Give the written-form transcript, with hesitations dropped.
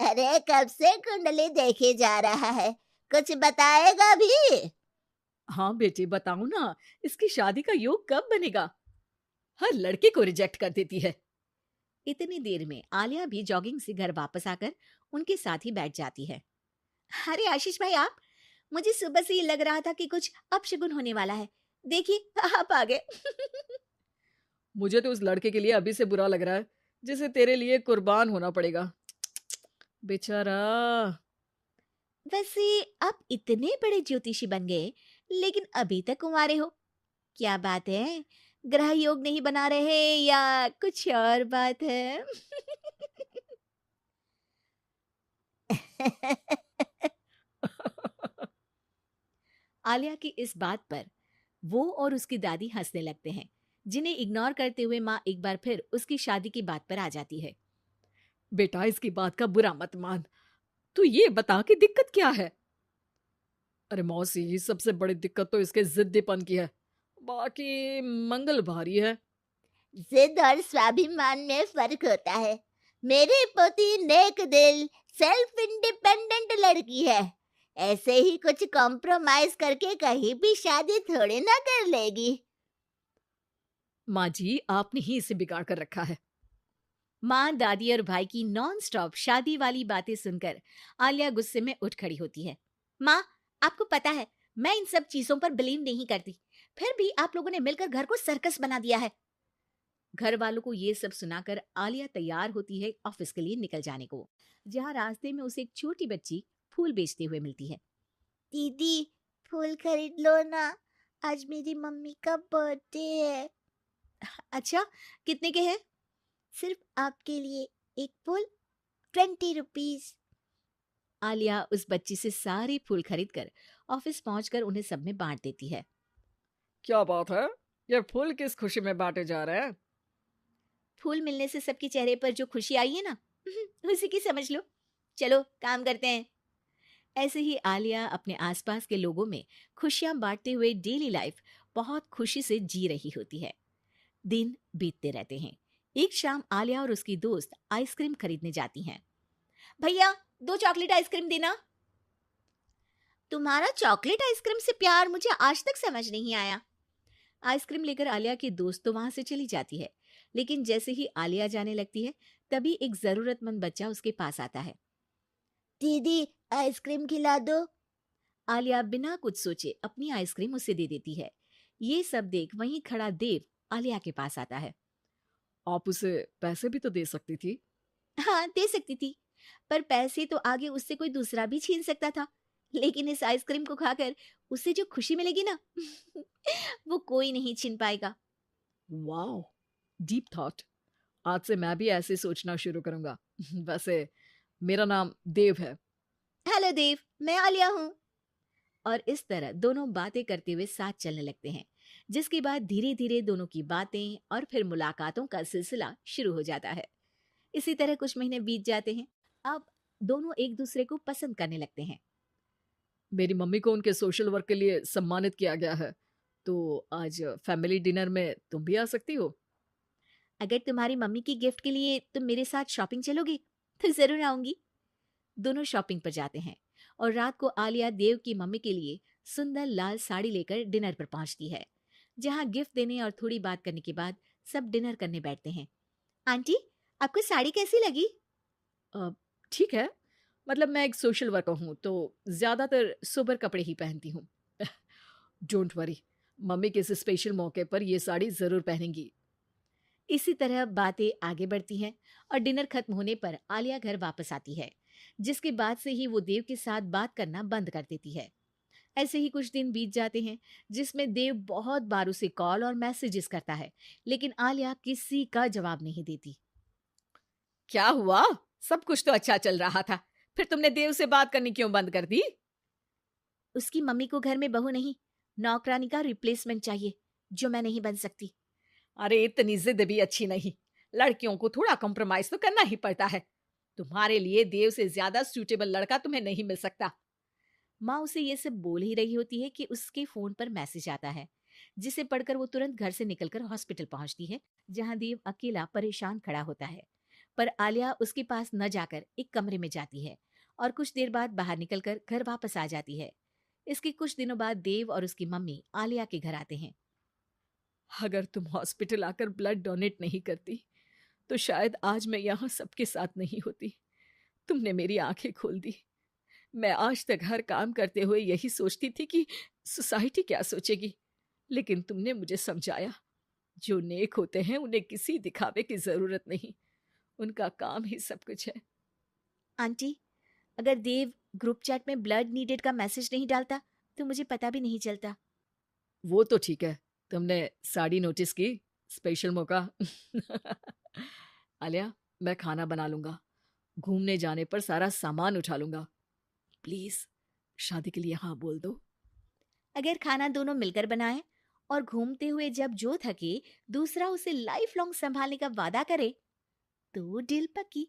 अरे कब से कुंडली देखे जा रहा है, कुछ बताएगा भी? हाँ बेटी, बताऊं ना, इसकी शादी का योग कब बनेगा? हर लड़के को रिजेक्ट कर देती है। इतनी देर में आलिया भी जॉगिंग से घर वापस आकर उनके साथ ही बैठ जाती है। अरे आशीष भाई, आप, मुझे सुबह से ही लग रहा था कि कुछ अपशगुन होने वाला है। देखिए, आप आ गए। मुझे तो उस लड़के के लिए अभी से बुरा लग रहा है, जिसे तेरे लिए कुर्बान होना पड़ेगा। बेचारा। वैसे आप इतने बड़े ज्योतिषी बन गए, लेकिन अभी तक कुंवारे हो। क्या बात है? ग्रह योग नहीं बना रहे या कुछ और बात है? आलिया की इस बात पर वो और उसकी दादी हंसने लगते हैं, जिन्हें इग्नोर करते हुए माँ एक बार फिर उसकी शादी की बात पर आ जाती है। बेटा, इसकी बात का बुरा मत मान। तू ये बता कि दिक्कत क्या है? अरे मौसी, सबसे बड़ी दिक्कत तो इसके जिद्दीपन की है। बाकी मंगल भारी है। जिद और स्वाभिमान में फर्क होता है। मेरी पोती नेक दिल, सेल्फ इंडिपेंडेंट लड़की है। ऐसे ही कुछ कॉम्प्रोमाइज करके कहीं भी शादी थोड़ी ना कर लेगी। माँ जी, आपने ही इसे बिगाड़ कर रखा है। माँ, दादी और भाई की नॉन स्टॉप शादी वाली बातें सुनकर आलिया गुस्से में उठ खड़ी होती है। माँ, आपको पता है मैं इन सब चीजों पर बिलीव नहीं करती, फिर भी आप लोगों ने मिलकर घर को सर्कस बना दिया है। घर वालों को ये सब सुनाकर आलिया तैयार होती है ऑफिस के लिए निकल जाने को, जहाँ रास्ते में उसे एक छोटी बच्ची फूल बेचते हुए मिलती है। दीदी, फूल खरीद लो ना, आज मेरी मम्मी का बर्थडे है। अच्छा, कितने के हैं? सिर्फ आपके लिए एक फूल, 20 रुपीज। आलिया उस बच्ची से सारे फूल खरीदकर ऑफिस पहुंचकर उन्हें सब में बांट देती है। क्या बात है? ये फूल किस खुशी में बांटे जा रहे हैं? फूल मिलने से सबके चेहरे पर जो खुशी आई है ना, उसी की समझ लो। चलो काम करते हैं। ऐसे ही आलिया अपने आसपास के लोगों में खुशियां बांटते हुए डेली लाइफ बहुत खुशी से जी रही होती है। दिन बीतते रहते हैं। एक शाम आलिया और उसकी दोस्त आइसक्रीम खरीदने जाती हैं। भैया, 2 चॉकलेट आइसक्रीम देना। तुम्हारा चॉकलेट आइसक्रीम से प्यार मुझे आज तक समझ नहीं आया। आइसक्रीम लेकर आलिया की दोस्त तो वहां से चली जाती है, लेकिन जैसे ही आलिया जाने लगती है, तभी एक जरूरतमंद बच्चा उसके पास आता है। दीदी, आइसक्रीम खिला दो। आलिया बिना कुछ सोचे अपनी आइसक्रीम उसे दे देती है। ये सब देख वहीं खड़ा देव आलिया के पास आता है। आप उसे पैसे भी तो दे सकती थी। हाँ, दे सकती थी, पर पैसे तो आगे उससे कोई दूसरा भी छीन सकता था। लेकिन इस आइसक्रीम को खाकर उसे जो खुशी मिलेगी ना, वो कोई नहीं छीन पाएगा। वाह, डीप थॉट। आज से मैं भी ऐसे सोचना शुरू करूंगा। वैसे मेरा नाम देव है। हेलो देव, मैं आलिया हूँ। और इस तरह दोनों बातें करते हुए साथ चलने लगते हैं, जिसके बाद धीरे धीरे दोनों की बातें और फिर मुलाकातों का सिलसिला शुरू हो जाता है। इसी तरह कुछ महीने बीत जाते हैं। अब दोनों एक दूसरे को पसंद करने लगते हैं। मेरी मम्मी को उनके सोशल वर्क के लिए सम्मानित किया गया है, तो आज फैमिली डिनर में तुम भी आ सकती हो। अगर तुम्हारी मम्मी की गिफ्ट के लिए तुम मेरे साथ शॉपिंग चलोगे तो जरूर आऊंगी। दोनों शॉपिंग पर जाते हैं और रात को आलिया देव की मम्मी के लिए सुंदर लाल साड़ी लेकर डिनर पर पहुंचती है, जहां गिफ्ट देने और थोड़ी बात करने के बाद सब डिनर करने बैठते हैं। आंटी, आपको साड़ी कैसी लगी? अ, ठीक है। मतलब मैं एक सोशल वर्कर हूँ, तो ज़्यादातर सोबर कपड़े ही पहनती हूँ। डोंट वरी, मम्मी के इस स्पेशल मौके पर ये साड़ी ज़रूर पहनेंगी। इसी तरह बातें आगे बढ़ती हैं और डिनर खत्म होने पर आलिया घर वापस आती है, जिसके बाद से ही वो देव के साथ बात करना बंद कर देती है। ऐसे ही कुछ दिन बीत जाते हैं, जिसमें देव बहुत बार उसे कॉल और मैसेजेस करता है, लेकिन आलिया किसी का जवाब नहीं देती। क्या हुआ? सब कुछ तो अच्छा चल रहा था, फिर तुमने देव से बात करनी क्यों बंद कर दी? उसकी मम्मी को घर में बहू नहीं, नौकरानी का रिप्लेसमेंट चाहिए, जो मैं नहीं बन सकती। अरे इतनी जिद भी अच्छी नहीं। लड़कियों को थोड़ा कॉम्प्रोमाइज तो करना ही पड़ता है। तुम्हारे लिए देव से ज्यादा सूटेबल लड़का तुम्हें नहीं मिल सकता। माँ उसे ये सब बोल ही रही होती है कि उसके फोन पर मैसेज आता है, जिसे पढ़कर वो तुरंत घर से निकलकर हॉस्पिटल पहुंचती है, जहां देव अकेला परेशान खड़ा होता है। पर आलिया उसके पास न जाकर एक कमरे में जाती है और कुछ देर बाद बाहर निकलकर घर वापस आ जाती है। इसके कुछ दिनों बाद देव और उसकी मम्मी आलिया के घर आते हैं। अगर तुम हॉस्पिटल आकर ब्लड डोनेट नहीं करती तो शायद आज मैं यहाँ सबके साथ नहीं होती। तुमने मेरी आंखें खोल दी। मैं आज तक हर काम करते हुए यही सोचती थी कि सोसाइटी क्या सोचेगी, लेकिन तुमने मुझे समझाया जो नेक होते हैं उन्हें किसी दिखावे की जरूरत नहीं, उनका काम ही सब कुछ है। आंटी, अगर देव ग्रुप चैट में ब्लड नीडेड का मैसेज नहीं डालता तो मुझे पता भी नहीं चलता। वो तो ठीक है, तुमने साड़ी नोटिस की, स्पेशल मौका। आलिया, मैं खाना बना लूंगा, घूमने जाने पर सारा सामान उठा लूंगा। प्लीज शादी के लिए हाँ बोल दो। अगर खाना दोनों मिलकर बनाए और घूमते हुए जब जो थके दूसरा उसे लाइफ लॉन्ग संभालने का वादा करे तो डील पक्की।